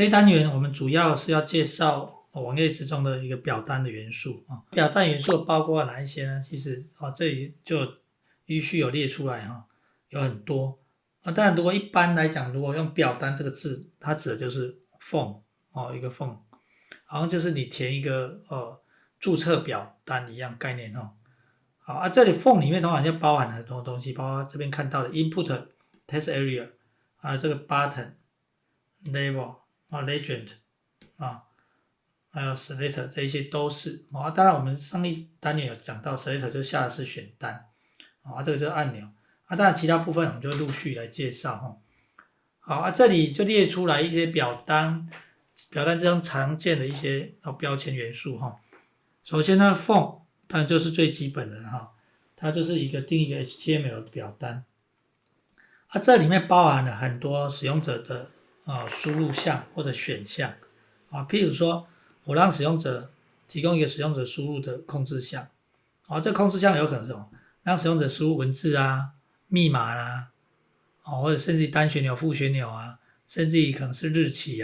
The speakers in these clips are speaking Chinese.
这一单元我们主要是要介绍网页之中的一个表单的元素啊。表单元素包括哪一些呢？其实这里就依序有列出来有很多啊。当然，如果一般来讲，如果用表单这个字，它指的就是 form 一个 form， 好像就是你填一个注册表单一样概念好啊，这里 form 里面通常就包含很多东西，包括这边看到的 input text area 啊，这个 button label legend 还有 select 这一些都是当然我们上一单元有讲到 select 就下的是选单这个就是按钮当然其他部分我们就陆续来介绍好这里就列出来一些表单之中常见的一些标签元素首先呢 form 当然就是最基本的它就是一个定义一个 HTML 的表单这里面包含了很多使用者的输入项或者选项譬如说我让使用者提供一个使用者输入的控制项这控制项有可能是什么？让使用者输入文字密码或者甚至单旋钮、复旋钮甚至于可能是日期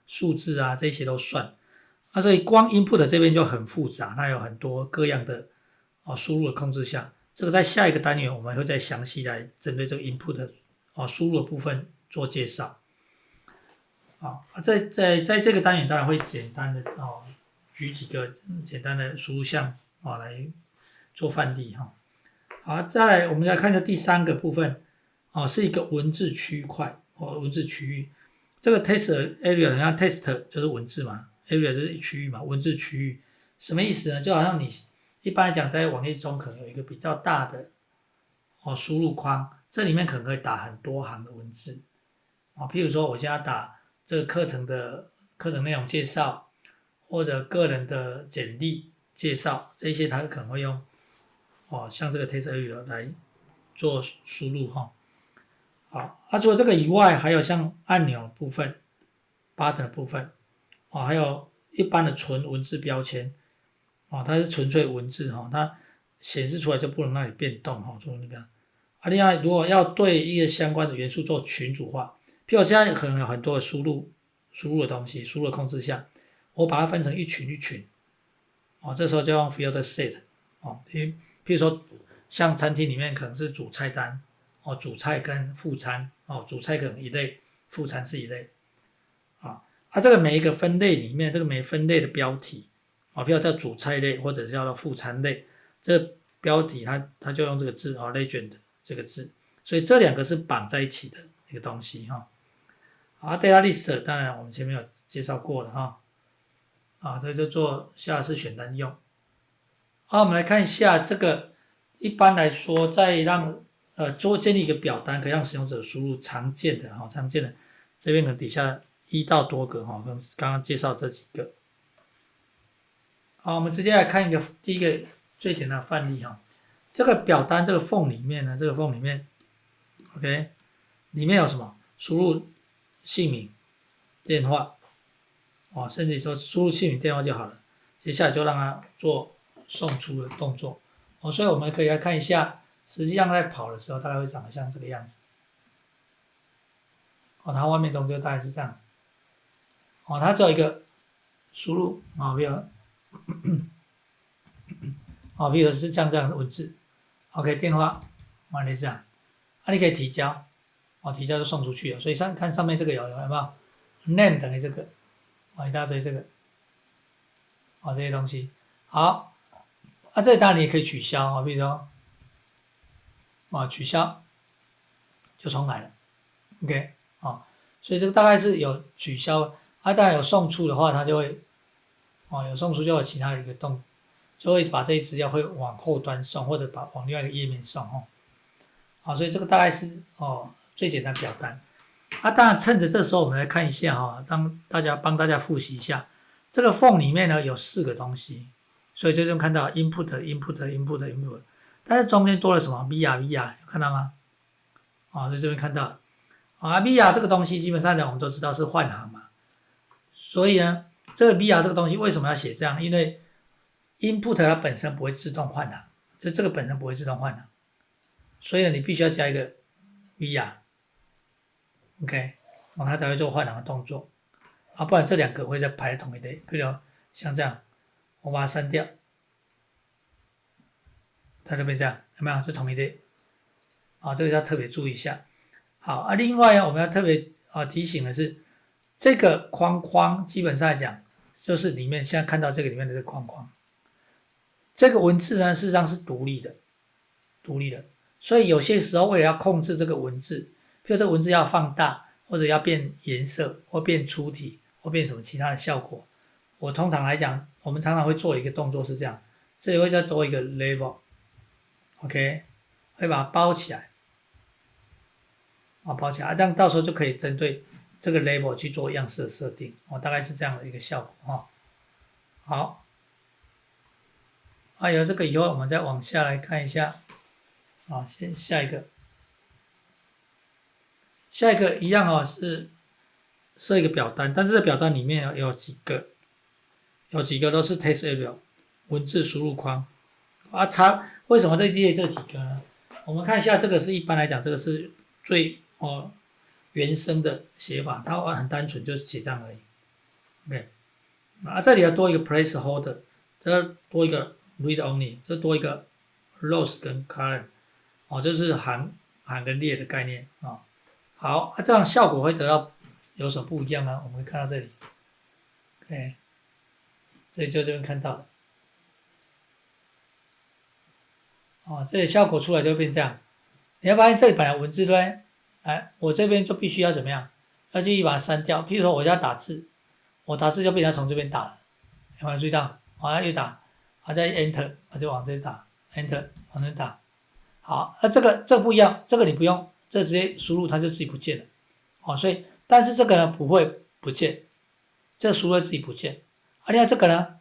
数字这些都算所以光 input 这边就很复杂，它有很多各样的输入的控制项，这个在下一个单元我们会再详细来针对这个 input 输入的部分做介绍在这个单元当然会简单的举几个简单的输入项来做范例好，再来我们来看一下第三个部分是一个文字区块文字区域。这个 text area 好像 text 就是文字嘛 ，area 就是区域嘛，文字区域什么意思呢？就好像你一般来讲在网页中可能有一个比较大的输入框，这里面可能会打很多行的文字譬如说我现在打这个课程内容介绍，或者个人的简历介绍，这些它可能会用像这个 text area 来做输入好，除了这个以外，还有像按钮部分、button 的部分还有一般的纯文字标签它是纯粹文字它显示出来就不能让你变动做那个另外如果要对一个相关的元素做群组化，譬如现在可能有很多的输入的东西，输入的控制项，我把它分成一群一群这时候就用 field set 譬如说像餐厅里面可能是主菜单主菜跟副餐主菜可能一类，副餐是一类这个每一个分类里面，这个每分类的标题譬如叫主菜类或者是叫做副餐类，这个标题它就用这个字legend 这个字，所以这两个是绑在一起的一个东西好 data list 当然我们前面有介绍过了这就做下式选单用我们来看一下这个一般来说在让建立一个表单可以让使用者输入常见的这边可能底下1到多个跟刚刚介绍这几个好，我们直接来看第一个最简单的范例这个表单这个缝里面呢，OK 里面有什么？输入姓名、电话甚至说输入姓名、电话就好了，接下来就让它做送出的动作所以我们可以来看一下实际上在跑的时候大概会长得像这个样子它外面东西大概是这样它只有一个输入比如是像这样的文字 OK 电话类似这样你可以提交提交就送出去了，所以看上面这个有没有 name 等于这个一大堆这个这些东西好这当然你也可以取消比如说取消就重来了 OK 所以这个大概是有取消当然有送出的话它就会有送出就有其他的一个就会把这些资料会往后端送，或者往另外一个页面送所以这个大概是最简单表单当然趁着这时候我们来看一下帮大家复习一下这个缝里面呢有4个东西，所以这就看到 input， 但是中间多了什么 via 有看到吗所以这边看到via 这个东西基本上呢我们都知道是换行嘛，所以呢这个 via 这个东西为什么要写这样？因为 input 它本身不会自动换行，就这个本身不会自动换行，所以呢你必须要加一个 via OK 它才会做换行的动作啊，不然这两个会再排在同一类。比如像这样，我把它删掉，它就变这样，有没有？就同一类。啊，这个要特别注意一下。好啊，另外我们要特别提醒的是，这个框框基本上来讲，就是里面现在看到这个里面的这个框框，这个文字呢事实上是独立的，所以有些时候为了要控制这个文字，譬如这个文字要放大，或者要变颜色，或变粗体，或变什么其他的效果，我通常来讲，我们常常会做一个动作是这样，这里会再多一个 label，OK， 会把它包起来。包起来，这样到时候就可以针对这个 label 去做样式的设定，大概是这样的一个效果好，有了这个以后，我们再往下来看一下，先下一个一样是设一个表单，但是这表单里面有几个都是 text area 文字输入框为什么会列这几个呢？我们看一下，这个是一般来讲，这个是最原生的写法，它很单纯，就是写这样而已。OK， 这里要多一个 placeholder， 这多一个 read only， 这多一个 rows 跟 column， 这是行跟列的概念好，这样效果会得到有什么不一样呢？我们会看到这里 ，OK， 这里就这边看到的，这里效果出来就会变这样。你会发现这里本来文字对，我这边就必须要怎么样？要去把它删掉。譬如说我要打字，我打字就被它从这边打了，有没有注意到？越打，再 Enter， 我就往这里打 ，Enter 往这里打。好，这个不一样，这个你不用，这直接输入它就自己不见了。所以但是这个呢不会不见，这个输入自己不见。另外这个呢，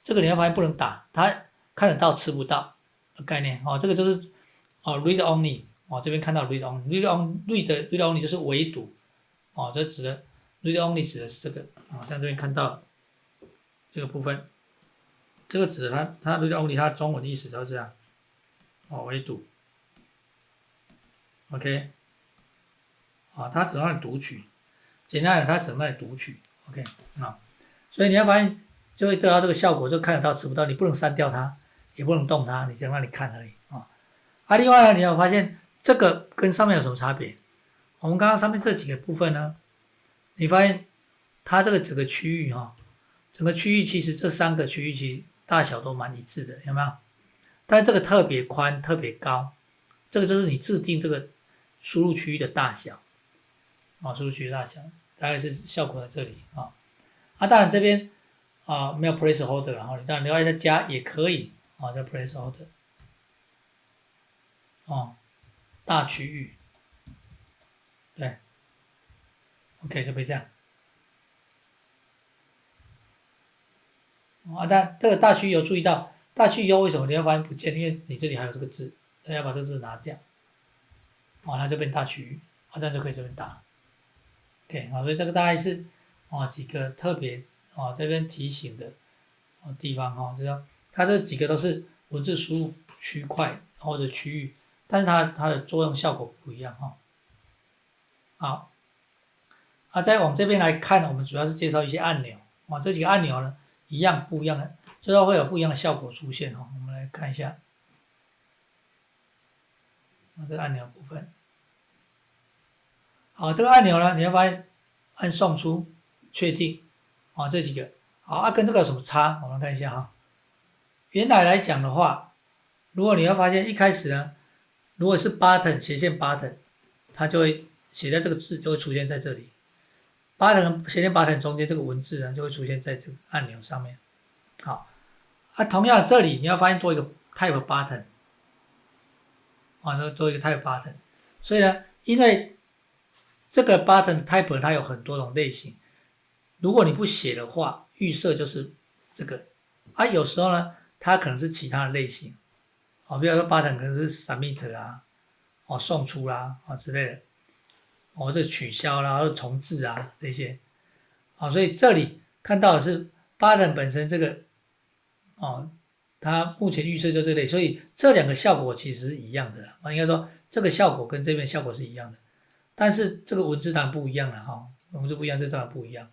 这个你会发现不能打，它看得到吃不到的概念。这个就是read only。这边看到 read only，read only 就是唯读，这指的 read only 指的是这个，像这边看到这个部分，这个指的它 read only 它的中文的意思就是这样，唯读 ，OK， 它只能让你读取，简单的它只能让你读取 ，OK， 所以你要发现就会得到这个效果，就看得到吃不到，你不能删掉它，也不能动它，你只能让你看而已另外呢，你要发现这个跟上面有什么差别？我们刚刚上面这几个部分呢，你发现它这个整个区域整个区域其实这3个区域其实大小都蛮一致的，有没有？但是这个特别宽、特别高，这个就是你制定这个输入区域的大小，输入区域大小大概是效果在这里当然这边没有 placeholder， 然后你当然另外再加也可以叫 placeholder。大区域，对 ，OK 就被这样。但这个大区域有注意到，大区域为什么你会发现不见？因为你这里还有这个字，要把这个字拿掉，它就变大区域，这样就可以这边打。OK， 所以这个大概是几个特别这边提醒的地方就是说它这几个都是文字输入区块或者区域。但是它的作用效果不一样好，再往这边来看呢，我们主要是介绍一些按钮这几个按钮呢，一样不一样的，最后会有不一样的效果出现我们来看一下这个按钮部分。好，这个按钮呢，你会发现按送出、确定这几个好跟这个有什么差？我们看一下原来来讲的话，如果你要发现一开始呢。如果是 button 斜线 button， 它就会写在这个字就会出现在这里。button 斜线 button 中间这个文字呢就会出现在这个按钮上面。好，同样这里你要发现多一个 type button， 多一个 type button。所以呢，因为这个 button type 它有很多种类型，如果你不写的话，预设就是这个。有时候呢，它可能是其他的类型。比如说 button 可能是 submit 送出啦之类的，这取消啦或重置这些，所以这里看到的是 button 本身这个它目前预设就这类，所以这两个效果其实是一样的应该说这个效果跟这边效果是一样的，但是这个文字当然不一样了文字不一样，这当然不一样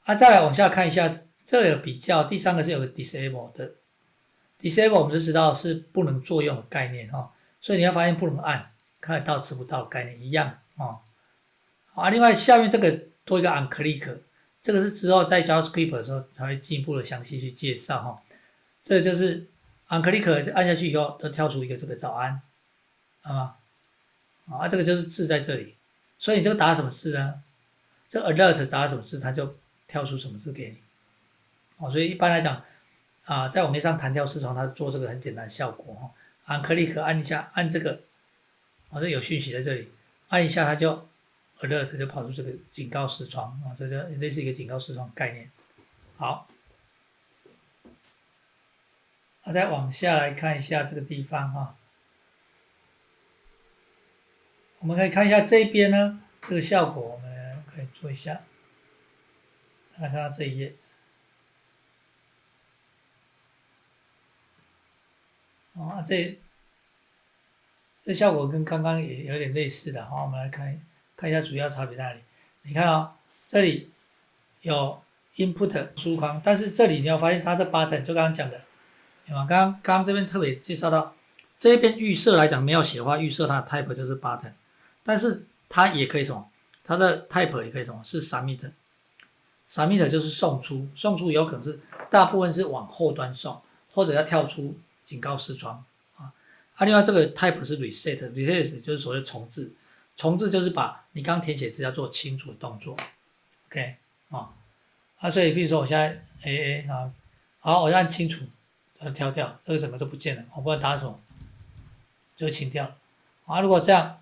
再来往下看一下，这里有比较，第三个是有个 disable 的 ，disable 我们就知道是不能作用的概念所以你要发现不能按，看得到吃不到的概念一样好，另外下面这个多一个 unclick， 这个是之后在 JavaScript 的时候才会进一步的详细去介绍这个就是 unclick 按下去以后，都跳出一个这个早安，这个就是字在这里，所以你这个打什么字呢？这 alert 打什么字，它就跳出什么字给你所以一般来讲在网页上弹跳视窗，它做这个很简单的效果unclick 按一下，按这个这有讯息在这里，按一下它就 alert 就跑出这个警告视窗这就类似一个警告视窗概念。好，再往下来看一下这个地方我们可以看一下这边呢，这个效果我们可以做一下，来看到这一页这效果跟刚刚也有点类似的我们来看一下主要差别在哪里。你看这里有 input 输框，但是这里你要发现它的 button 就刚刚讲的，刚刚这边特别介绍到，这边预设来讲没有写的话，预设它的 type 就是 button， 但是它也可以什么？它的 type 也可以什么？是 submit 就是送出，送出有可能是大部分是往后端送，或者要跳出警告视窗另外这个 type 是 reset 就是所谓的重置，重置就是把你刚填写资料做清楚的动作 ，OK 所以比如说我现在 AA 好，我按清除，它跳掉，这个整个都不见了，我不知道打什么，就清掉了如果这样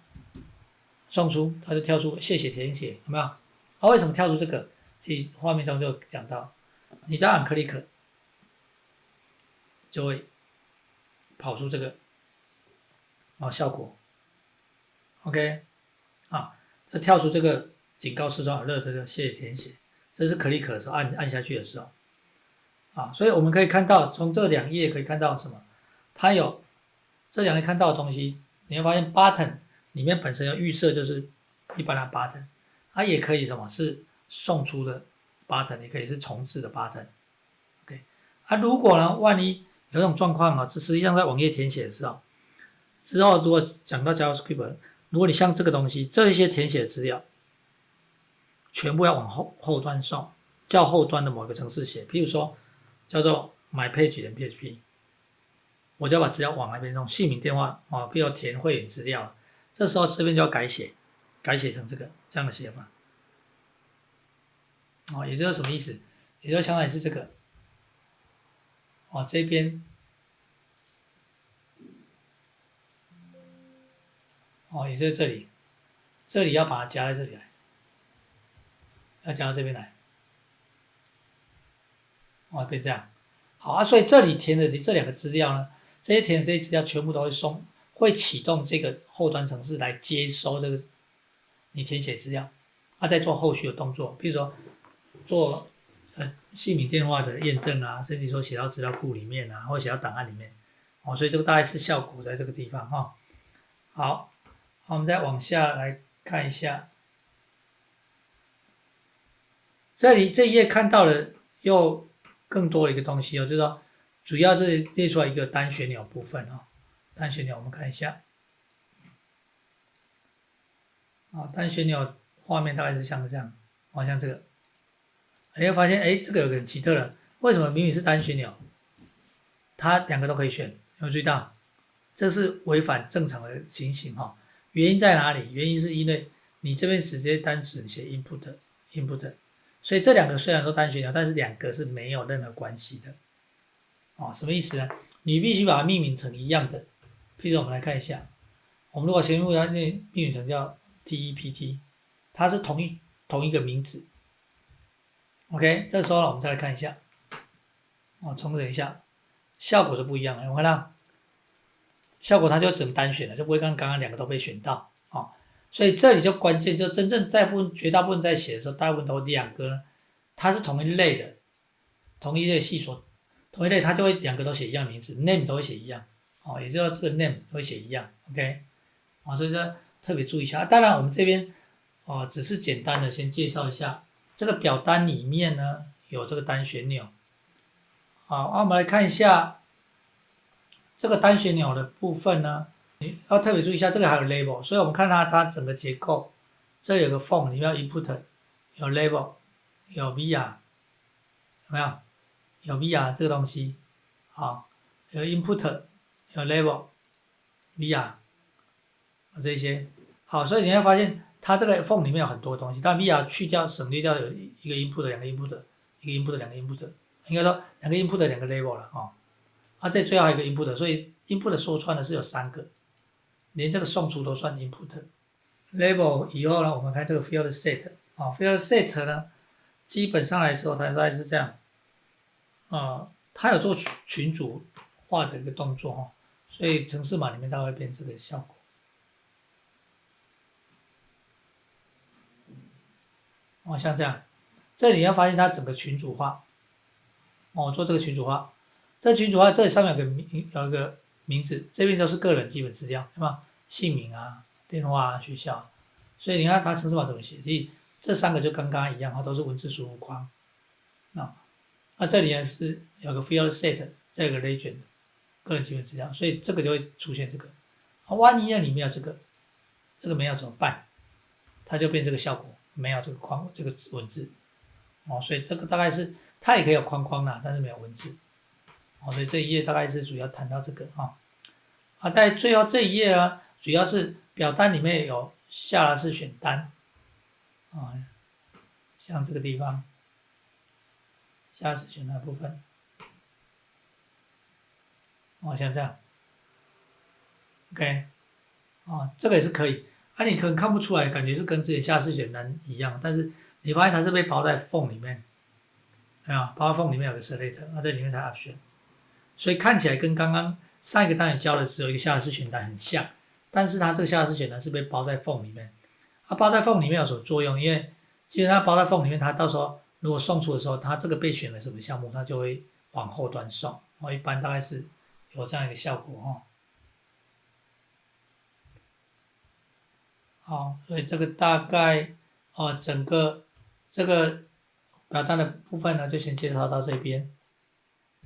送出，它就跳出谢谢填写，有没有？为什么跳出这个？其实画面中就讲到，你只要按 click 就会跑出这个效果 ，OK 这跳出这个警告视窗alert这个谢谢填写，这是 click 的时候按下去的时候所以我们可以看到从这两页可以看到什么？它有这两页看到的东西，你会发现 button 里面本身要预设就是一般的 button， 它也可以什么是送出的 button， 也可以是重置的 button。OK， 如果呢，万一有一种状况这实际上在网页填写的时候，之后如果讲到 JavaScript， 如果你像这个东西，这一些填写资料全部要往后端送，叫后端的某个程式写，譬如说叫做 mypage.php， 我就要把资料往那边送，姓名、电话譬如填会员资料，这时候这边就要改写成这样的写法也就是什么意思？也就相当于是这个这边也就是这里要把它加在这里来，要加到这边来变这样。好所以这里填的这两个资料呢，这些填的这些资料全部都会启动这个后端程式来接收这个你填写资料，再做后续的动作，比如说做姓名、电话的验证甚至说写到资料库里面或者写到档案里面所以这个大概是效果在这个地方好，我们再往下来看一下，这里这一页看到的又更多的一个东西就是说主要是列出来一个单旋钮部分单旋钮我们看一下单旋钮画面大概是像这样像这个你会发现这个有个很奇特的，为什么明明是单旋钮它两个都可以选？有没有注意到？这是违反正常的情形原因在哪里？原因是因为你这边直接单纯写 input， 所以这两个虽然说单旋钮，但是两个是没有任何关系的什么意思呢？你必须把它命名成一样的，譬如我们来看一下，我们如果前面它命名成叫 TEPT， 它是同一个名字。OK， 这时候呢，我们再来看一下，重整一下，效果就不一样了。我看到效果它就只能单选了，就不会跟刚刚两个都被选到所以这里就关键，就真正绝大部分在写的时候，大部分都两个呢，它是同一类的，同一类系所，同一类它就会两个都写一样名字 ，name 都会写一样也就是这个 name 都会写一样 ，OK， 所以说特别注意一下。当然我们这边只是简单的先介绍一下这个表单里面呢有这个单旋钮。好，那我们来看一下这个单旋钮的部分呢，你要特别注意一下，这个还有 label， 所以我们看它整个结构，这里有个 form， 里面有 input， 有 label， 有 via， 有没有？有 via 这个东西，好，有 input， 有 label，via， 这些，好，所以你会发现它这个 form 里面有很多东西，但 via 去掉省略掉有一个 input， 两个 input， 一个 input， 两个 input， 应该说两个 input， 两个 label 了哦。这最后还有一个 input， 所以 input 说穿的是有3个，连这个送出都算 input。label 以后呢，我们看这个 field set， field set 呢，基本上来说它大概是这样，它有做群组化的一个动作所以程式码里面它会变这个效果。像这样，这里你要发现它整个群组化，做这个群组化。这群组化这里上面有一个名字，这边都是个人基本资料，对吧？姓名啊、电话啊、学校，所以你看它程式码怎么写？所以这3个就跟刚刚一样，它都是文字输入框。那这里呢是有个 field set， 这个 legend 个人基本资料，所以这个就会出现这个。万一呢里面有这个没有怎么办？它就变这个效果，没有这个框这个文字。所以这个大概是它也可以有框框啦，但是没有文字。所以这一页大概是主要谈到这个在最后这一页呢，主要是表单里面有下拉式选单像这个地方下拉式选单的部分像这样 OK 这个也是可以你可能看不出来，感觉是跟之前下拉式选单一样，但是你发现它是被包在 form 里面包在 form 里面有个 select， 这里面才 option，所以看起来跟刚刚上一个单元教的只有一个下拉式选单很像，但是它这个下拉式选单是被包在 form 里面。包在 form 里面有什么作用？因为基本上包在 form 里面，它到时候如果送出的时候，它这个被选了什么项目，它就会往后端送。一般大概是有这样一个效果好，所以这个大概整个这个表单的部分呢，就先介绍到这边。